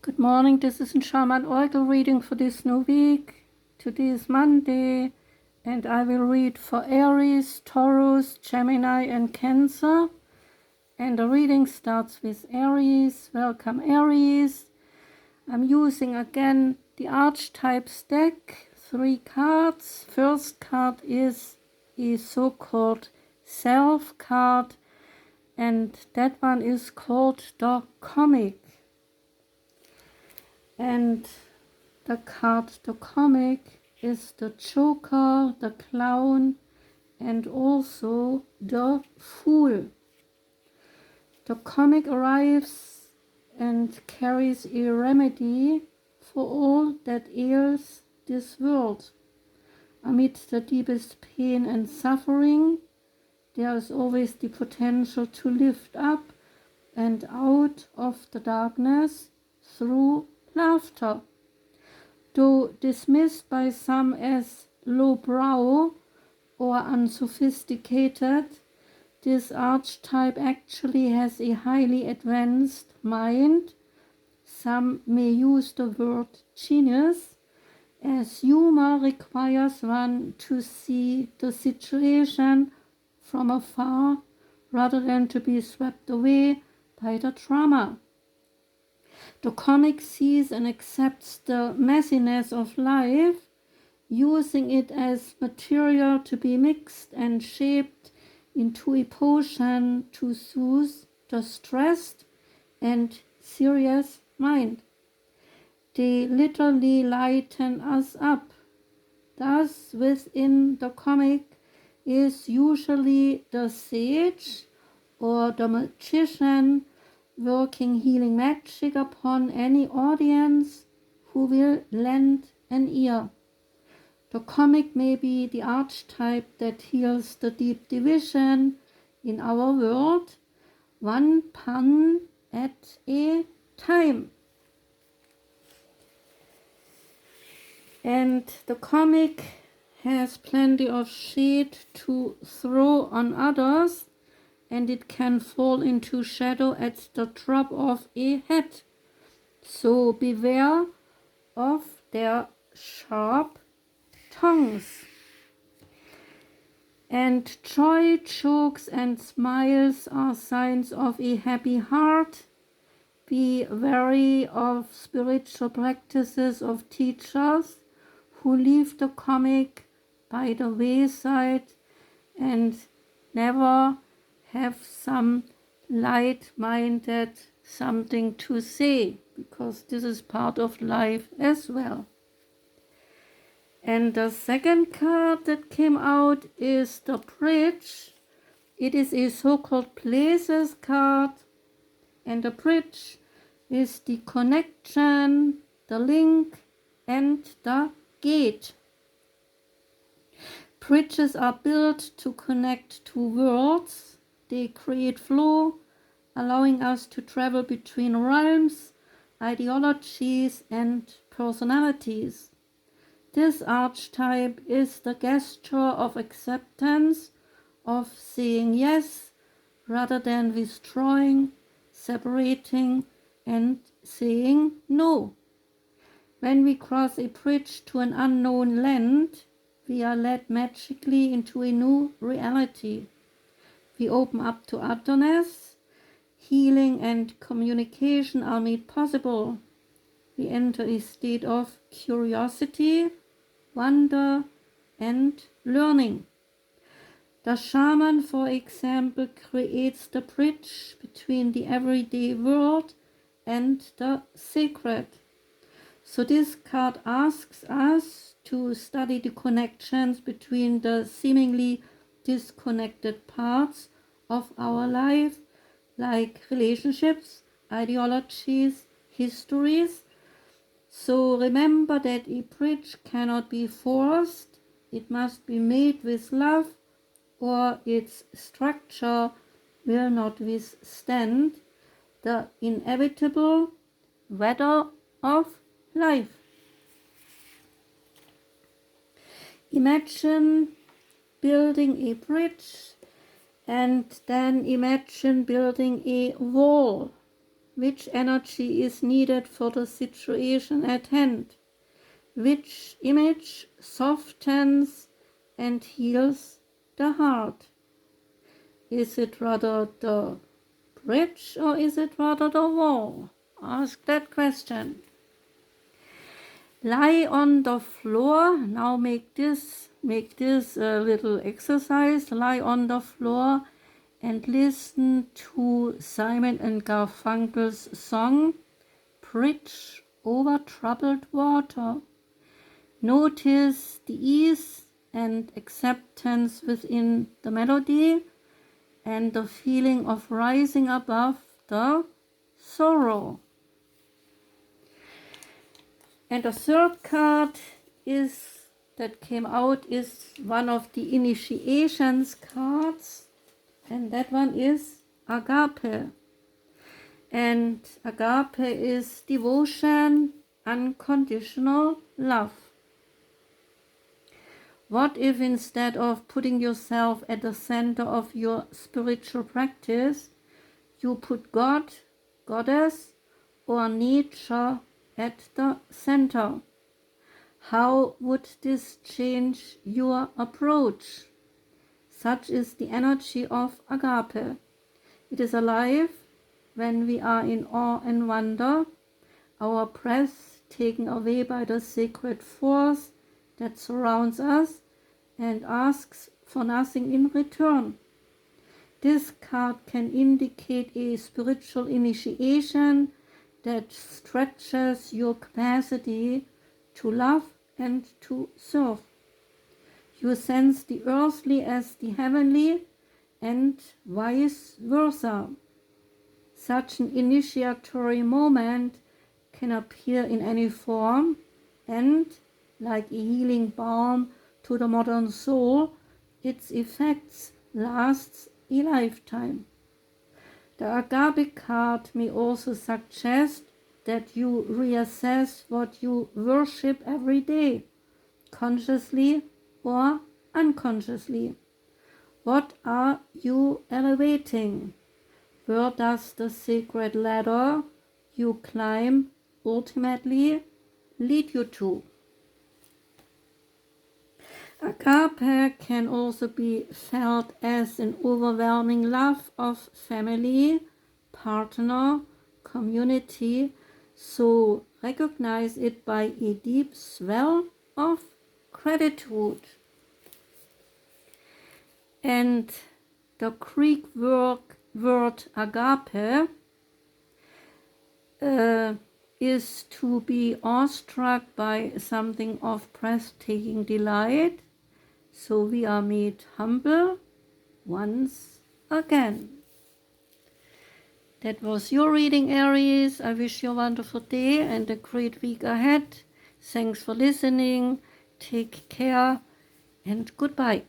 Good morning, this is a Shaman Oracle reading for this new week. Today is Monday, and I will read for Aries, Taurus, Gemini, and Cancer. And the reading starts with Aries. Welcome, Aries. I'm using again the Archetypes deck, 3 cards. First card is a so-called Self card, and that one is called the Comic. And the comic is the Joker, the Clown, and also the Fool. The comic arrives and carries a remedy for all that ails this world. Amidst the deepest pain and suffering, there is always the potential to lift up and out of the darkness through laughter. Though dismissed by some as lowbrow or unsophisticated, this archetype actually has a highly advanced mind. Some may use the word genius, as humor requires one to see the situation from afar rather than to be swept away by the drama. The comic sees and accepts the messiness of life, using it as material to be mixed and shaped into a potion to soothe the stressed and serious mind. They literally lighten us up. Thus, within the comic is usually the sage or the magician working healing magic upon any audience who will lend an ear. The comic may be the archetype that heals the deep division in our world, one pun at a time. And the comic has plenty of shade to throw on others, and it can fall into shadow at the drop of a hat. So beware of their sharp tongues. And joy, jokes, and smiles are signs of a happy heart. Be wary of spiritual practices of teachers who leave the comic by the wayside and never have some light-minded something to say, because this is part of life as well. And the second card that came out is the Bridge. It is a so-called Places card, and the bridge is the connection, the link, and the gate. Bridges are built to connect two worlds. They create flow, allowing us to travel between realms, ideologies, and personalities. This archetype is the gesture of acceptance, of saying yes rather than withdrawing, separating, and saying no. When we cross a bridge to an unknown land, we are led magically into a new reality. We open up to otherness, healing and communication are made possible. We enter a state of curiosity, wonder, and learning. The shaman, for example, creates the bridge between the everyday world and the sacred. So this card asks us to study the connections between the seemingly disconnected parts of our life, like relationships, ideologies, histories. So remember that a bridge cannot be forced. It must be made with love, or its structure will not withstand the inevitable weather of life. Imagine building a bridge, and then imagine building a wall. which energy is needed for the situation at hand, which image softens and heals the heart. Is it rather the bridge or is it rather the wall? Ask that question. Lie on the floor. Now make this a little exercise. Lie on the floor and listen to Simon and Garfunkel's song, Bridge Over Troubled Water. Notice the ease and acceptance within the melody and the feeling of rising above the sorrow. And the third card that came out is one of the initiations cards, and that one is Agape. And Agape is devotion, unconditional love. What if instead of putting yourself at the center of your spiritual practice, you put God, Goddess, or nature at the center? How would this change your approach? Such is the energy of Agape. It is alive when we are in awe and wonder, our breath taken away by the sacred force that surrounds us and asks for nothing in return. This card can indicate a spiritual initiation that stretches your capacity to love and to serve. You sense the earthly as the heavenly and vice versa. Such an initiatory moment can appear in any form and, like a healing balm to the modern soul, its effects last a lifetime. The Agape card may also suggest that you reassess what you worship every day, consciously or unconsciously. What are you elevating? Where does the sacred ladder you climb ultimately lead you to? Agape can also be felt as an overwhelming love of family, partner, community, so recognize it by a deep swell of gratitude. And the Greek word agape is to be awestruck by something of breathtaking delight. So we are made humble once again. That was your reading, Aries. I wish you a wonderful day and a great week ahead. Thanks for listening. Take care and goodbye.